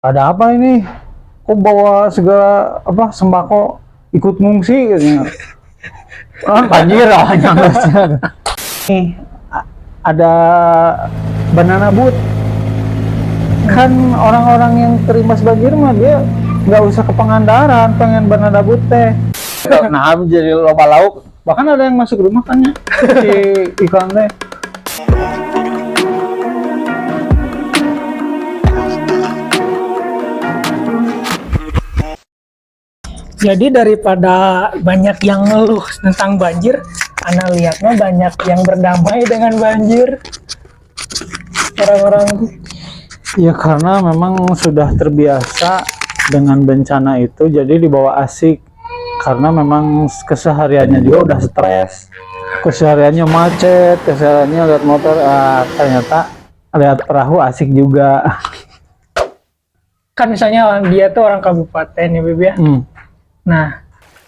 Ada apa ini? Kok bawa segala apa sembako ikut ngungsi katanya. Ah, banjir lah nyanggasnya. Nih ada banana boat. Kan orang-orang yang terimbas banjir mah dia nggak usah ke Pangandaran, pengen banana boat teh. Nah, jadi loba lauk. Bahkan ada yang masuk rumah kan ya, si iklan teh. Jadi daripada banyak yang ngeluh tentang banjir, Ana lihatnya banyak yang berdamai dengan banjir. Orang-orang Ya karena memang sudah terbiasa dengan bencana itu, jadi dibawa asik. Karena memang kesehariannya juga udah stres. Kesehariannya macet, kesehariannya lihat motor, ternyata lihat perahu asik juga. kan misalnya dia tuh orang kabupaten ya Beb ya. Nah,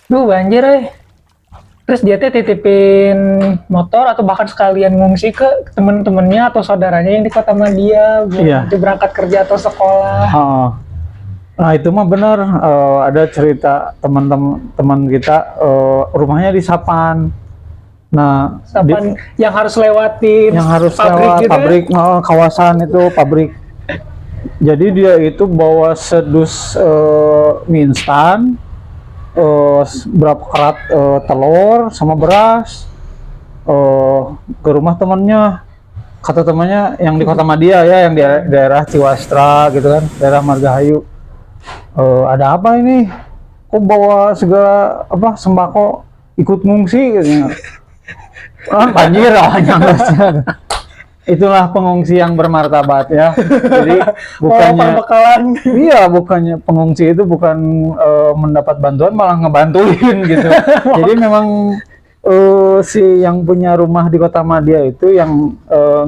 banjir Terus dia tuh titipin motor atau bahkan sekalian ngungsi ke temen-temennya atau saudaranya yang di kota Madia, Iya. berangkat kerja atau sekolah. Nah itu mah benar, ada cerita teman-teman kita, rumahnya di Sapan. Nah, Sapan yang harus lewatin yang harus pabrik lewat gitu pabrik, kawasan itu pabrik. Jadi dia itu bawa sedus mie instan, berapa kerat telur sama beras ke rumah temannya. Kata temannya yang di kota Madia ya, yang di daerah Ciwastra gitu kan, daerah Margahayu. Ada apa ini? Kok bawa segala apa sembako ikut ngungsi katanya. Ah, banjir lah nyanggasnya. Itulah pengungsi yang bermartabat ya. Jadi bukannya iya, bukannya pengungsi itu bukan mendapat bantuan, malah ngebantuin gitu. Jadi memang si yang punya rumah di Kota Madia itu yang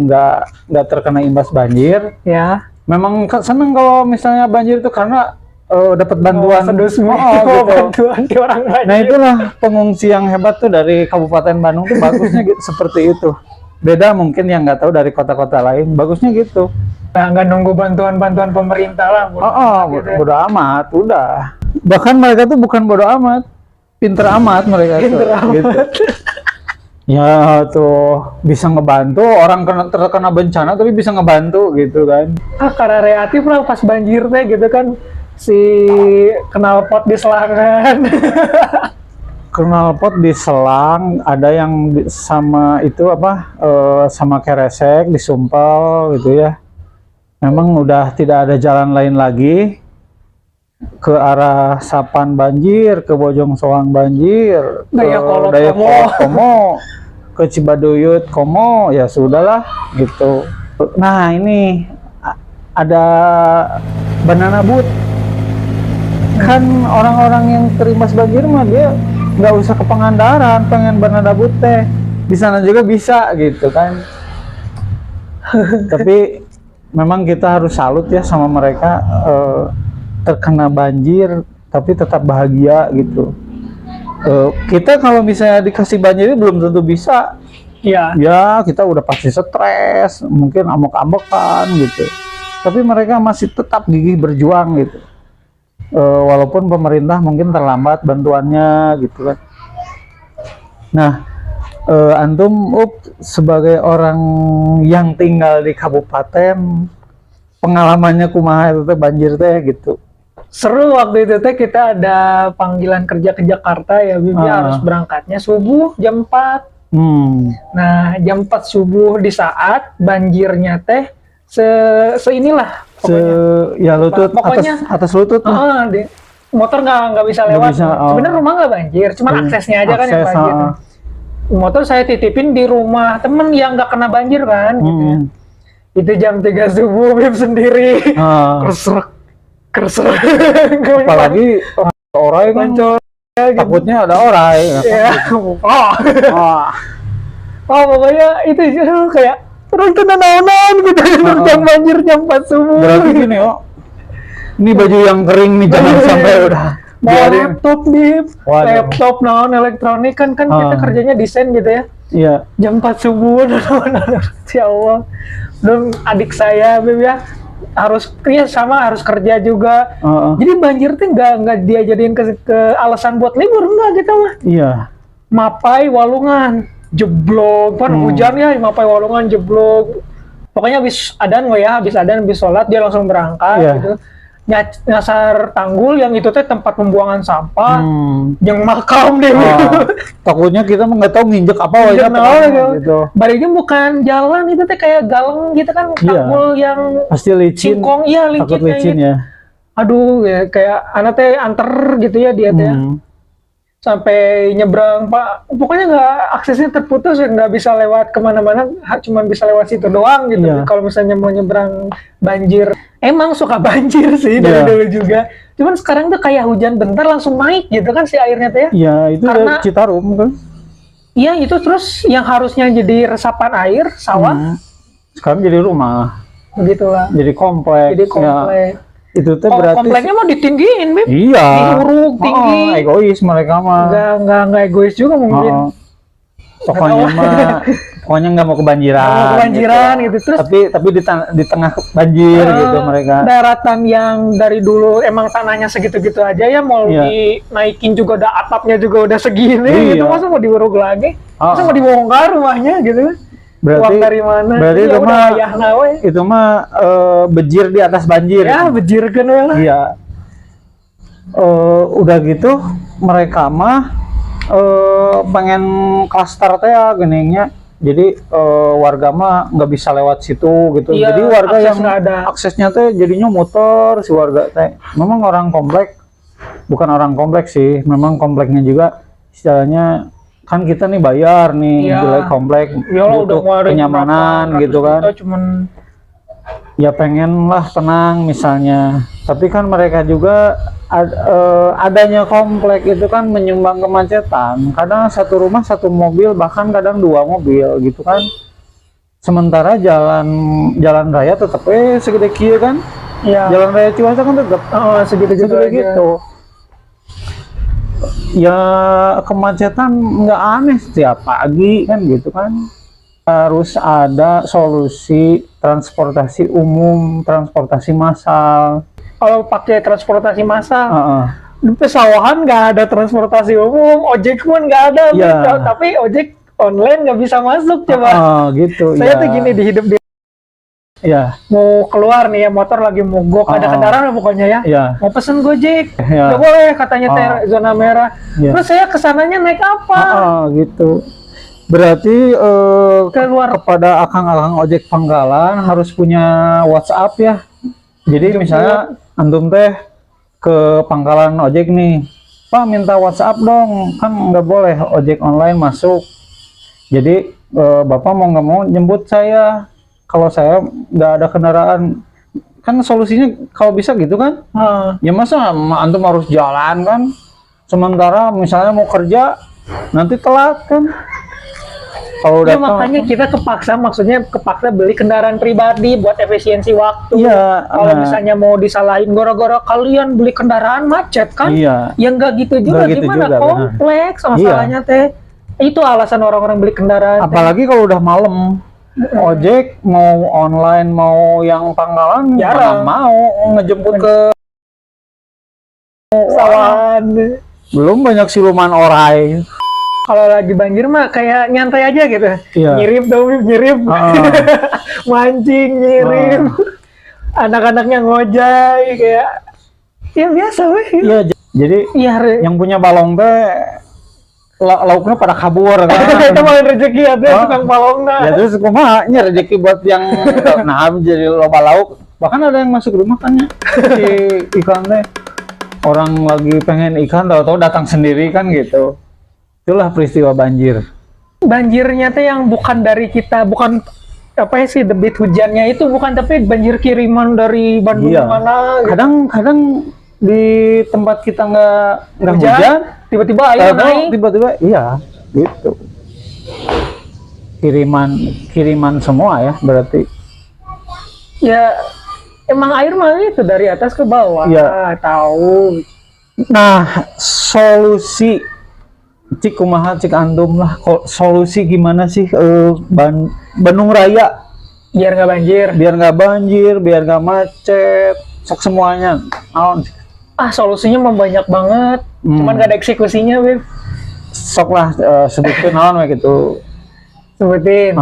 nggak terkena imbas banjir ya. Memang seneng kalau misalnya banjir itu karena dapat bantuan. Gitu. Bantuan di orang banjir. Nah itulah pengungsi yang hebat tuh dari Kabupaten Bandung tuh bagusnya gitu, seperti itu. Beda mungkin yang nggak tahu dari kota-kota lain, bagusnya gitu. Nah, nggak nunggu bantuan pemerintah lah. Bodo amat, udah. Bahkan mereka tuh bukan bodo amat, pinter amat mereka tuh. Gitu. Ya tuh bisa ngebantu orang terkena bencana tapi bisa ngebantu gitu kan. Karena kreatif lah pas banjir teh gitu kan, si knalpot di selangan. Knalpot di selang, ada yang sama itu apa, sama keresek disumpal gitu ya. Memang udah tidak ada jalan lain lagi, ke arah Sapan banjir, ke Bojong Soang banjir, Dayakolot Komo, ke Cibaduyut Komo, ya sudahlah gitu. Nah ini ada banana boat. Kan orang-orang yang terimbas banjir mah dia nggak usah ke Pangandaran, pengen banana boat teh di sana juga bisa gitu kan. Tapi memang kita harus salut ya sama mereka, terkena banjir tapi tetap bahagia gitu. Kita kalau misalnya dikasih banjir belum tentu bisa. Iya. Ya kita udah pasti stres, mungkin amok-amokan gitu. Tapi mereka masih tetap gigih berjuang gitu. Walaupun pemerintah mungkin terlambat bantuannya gitu kan. Nah, antum sebagai orang yang tinggal di kabupaten, pengalamannya kumaha itu teh banjir teh gitu. Seru waktu itu teh kita ada panggilan kerja ke Jakarta ya, Bibi harus berangkatnya subuh jam 4. Nah, jam 4 subuh di saat banjirnya teh seinilah ya lutut, pokoknya atas lutut. Motor nggak bisa lewat. Sebenarnya rumah nggak banjir, cuma aksesnya aja kan yang banjir. Motor saya titipin di rumah temen yang nggak kena banjir kan. Gitu. Itu jam 3 subuh Bib sendiri. Kersrek. Apalagi orai kan, takutnya ada orai. Ya. Pokoknya itu kayak orang tenang gitu, jam banjir jam 4 subuh. Berarti gini ini baju yang kering nih jangan sampai udah laptop nih, laptop elektronik kan kita kerjanya desain gitu ya. Iya. Jam 4 subuh, ya Allah. Dan adik saya Beb ya, harus kerja juga. Jadi banjir tuh nggak dia jadiin ke alasan buat libur, enggak gitu mah. Iya. Mapai Walungan jeblok, kan hujan ya, Mapai Walungan jeblok. Pokoknya habis adan habis sholat dia langsung berangkat gitu. Nyasar tanggul yang itu teh tempat pembuangan sampah, yang makam deh. Takutnya kita nggak tahu nginjek apa aja gitu. Baliknya bukan jalan, itu teh kayak galang gitu kan, tanggul yang pasti licin. Singkong, iya takut licin gitu. Ya. Aduh, ya, kayak anak teh anter gitu ya dia teh. Sampai nyebrang Pak, pokoknya nggak, aksesnya terputus, nggak bisa lewat kemana-mana, cuma bisa lewat situ doang gitu. Kalau misalnya mau nyebrang banjir, emang suka banjir sih dari dulu juga. Cuman sekarang tuh kayak hujan bentar langsung naik gitu kan si airnya tuh ya. Iya, itu karena Citarum kan. Iya, itu terus yang harusnya jadi resapan air sawah, sekarang jadi rumah. Begitulah. Jadi komplek. Ya. Itu tuh berarti kompleknya mau ditinggiin, Beb. Iya. Diuruk tinggi. Egois mereka mah. Enggak egois juga mungkin. Pokoknya nggak mau kebanjiran. Gitu. Terus tapi di tengah banjir gitu mereka. Daratan yang dari dulu emang tanahnya segitu-gitu aja ya, mau dinaikin juga udah atapnya juga udah segini gitu, masa mau diuruk lagi? Masa mau dibongkar rumahnya gitu? Berarti uang dari mana? Berarti itu mah bejir di atas banjir. Ya, bejir kan lah. Iya. Udah gitu mereka mah pengen klaster teh ya geningnya. Jadi warga mah nggak bisa lewat situ gitu. Iya, jadi warga yang ada. aksesnya teh jadinya muter si warga teh. Memang orang komplek, bukan orang komplek sih. Memang kompleknya juga istilahnya kan kita nih bayar nih jelek komplek butuh kenyamanan gitu kan. Cuman ya pengen lah tenang misalnya, tapi kan mereka juga adanya komplek itu kan menyumbang kemacetan. Kadang satu rumah satu mobil, bahkan kadang 2 mobil gitu kan. Sementara jalan raya tetap segede kia kan. Jalan raya Ciwasa kan tetap segitu gitu. Ya kemacetan nggak aneh setiap pagi kan gitu kan. Harus ada solusi transportasi umum, transportasi massal. Kalau pakai transportasi massal, di pesawahan nggak ada transportasi umum, ojek pun nggak ada, tapi ojek online nggak bisa masuk coba. Gitu. Saya tuh gini, di hidup di mau keluar nih ya, motor lagi mogok, ada kendaraan pokoknya ya, mau pesen Gojek, nggak boleh katanya zona merah. Terus saya kesananya naik apa? Gitu. Berarti kepada akang-akang ojek pangkalan harus punya WhatsApp ya. Jadi misalnya antum teh ke pangkalan ojek nih, Pak minta WhatsApp dong, kan nggak boleh ojek online masuk. Jadi Bapak mau nggak mau jemput saya. Kalau saya nggak ada kendaraan, kan solusinya kalau bisa gitu kan. Ya masa antum harus jalan kan, sementara misalnya mau kerja nanti telat kan. Kalau ya makanya kita maksudnya kepaksa beli kendaraan pribadi buat efisiensi waktu. Kalau misalnya mau disalahin gara-gara kalian beli kendaraan macet kan, ya nggak gitu juga, gimana juga, kompleks masalahnya teh. Itu alasan orang-orang beli kendaraan. Apalagi kalau udah malam. Ojek mau online mau yang pangkalan jarang mau ngejemput ke sawan. Belum banyak siluman orai. Kalau lagi banjir mah kayak nyantai aja gitu. Nyirim dong, nyirim. Mancing, nyirim. Anak-anaknya ngojay kayak ya biasa weh. Iya, jadi yang punya balong teh lauknya pada kabur kan. Itu malah rezeki ya tuh tukang balongna. Ya terus kumanya rezeki buat yang jadi loba lauk. Bahkan ada yang masuk rumah kan ya. Si ikan teh. Orang lagi pengen ikan tahu-tahu datang sendiri kan gitu. Itulah peristiwa banjir. Banjirnya teh yang bukan dari kita, bukan apa sih debit hujannya itu bukan, tapi banjir kiriman dari Bandung mana. Gitu. Kadang di tempat kita nggak hujan, tiba-tiba air naik. Tiba-tiba gitu. Kiriman semua ya berarti. Ya emang air mah itu dari atas ke bawah. Tahu. Nah, solusi cik kumaha cik andum lah, solusi gimana sih Bandung Raya Biar nggak banjir. Biar nggak macet, sok semuanya. Naon? Solusinya mah banyak banget. Cuman gak ada eksekusinya, Beb. Sok lah sebutin naon kayak gitu. Sebutin.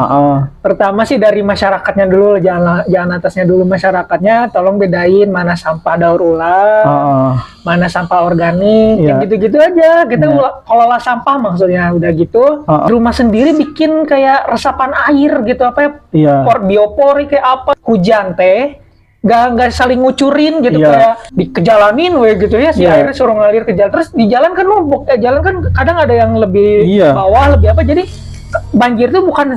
Pertama sih dari masyarakatnya dulu, jangan atasnya dulu, masyarakatnya tolong bedain mana sampah daur ulang, mana sampah organik, yang gitu-gitu aja. Kita kelola sampah maksudnya, udah gitu. Rumah sendiri bikin kayak resapan air gitu, apa ya, biopori kayak apa. Hujan teh nggak saling ngucurin gitu, kayak dikejalanin gitu ya, si airnya suruh ngalir ke jalan. Terus di jalan kan jalan kan kadang ada yang lebih bawah, lebih apa, jadi banjir itu bukan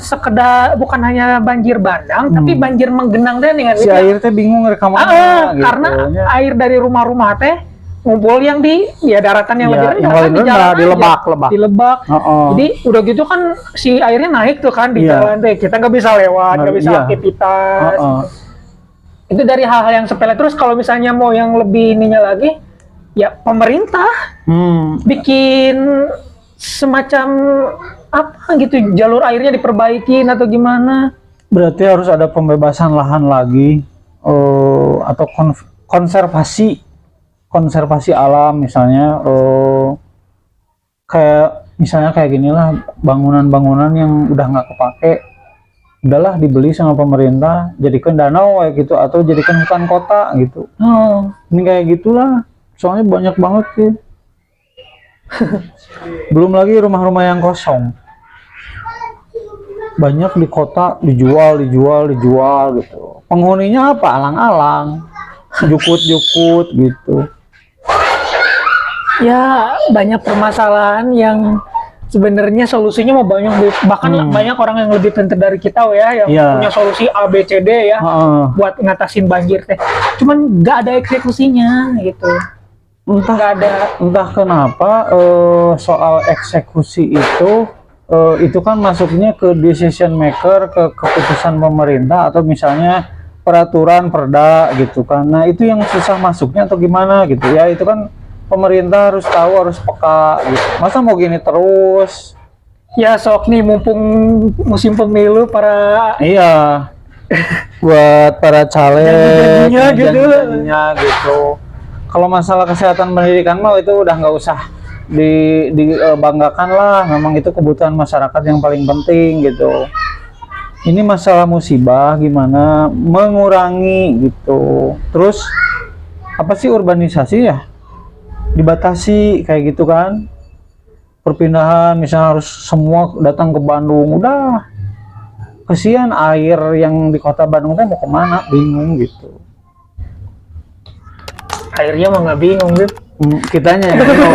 hanya banjir bandang, tapi banjir menggenang teh dengan si air teh bingung rekam mana gitu. Karena air dari rumah-rumah teh ngumpul yang di daratan yang lebih rendah, di lebak. Jadi udah gitu kan si airnya naik tuh kan di jalan teh, kita nggak bisa lewat, nggak bisa aktivitas. Itu dari hal-hal yang sepele. Terus kalau misalnya mau yang lebih ininya lagi, ya pemerintah bikin semacam apa gitu, jalur airnya diperbaikin atau gimana. Berarti harus ada pembebasan lahan lagi, atau konservasi alam misalnya, kayak ginilah, bangunan-bangunan yang udah nggak kepake, udahlah dibeli sama pemerintah, jadikan danau kayak gitu, atau jadikan hutan kota gitu. Ini kayak gitulah, soalnya banyak banget sih. Belum lagi rumah-rumah yang kosong, banyak di kota, dijual gitu. Penghuninya apa? Alang-alang, jukut gitu. Ya banyak permasalahan yang sebenarnya solusinya mau banyak, bahkan banyak orang yang lebih pintar dari kita yang punya solusi A B C D ya buat ngatasin banjir teh. Cuman nggak ada eksekusinya gitu. Entah kenapa soal eksekusi itu kan masuknya ke decision maker, ke keputusan pemerintah, atau misalnya peraturan perda gitu kan. Nah itu yang susah masuknya atau gimana gitu ya, itu kan pemerintah harus tahu, harus peka gitu. Masa mau gini terus? Ya sok nih, mumpung musim pemilu buat para caleg janjinya gitu. Kalau masalah kesehatan pendidikan mah itu udah nggak usah dibanggakan lah, memang itu kebutuhan masyarakat yang paling penting gitu. Ini masalah musibah, gimana mengurangi gitu. Terus apa sih, urbanisasi ya dibatasi kayak gitu kan, perpindahan misalnya harus semua datang ke Bandung, udah kesian air yang di kota Bandung mau kemana, bingung gitu. Airnya mah nggak bingung, Bib. Kitanya ya bingung.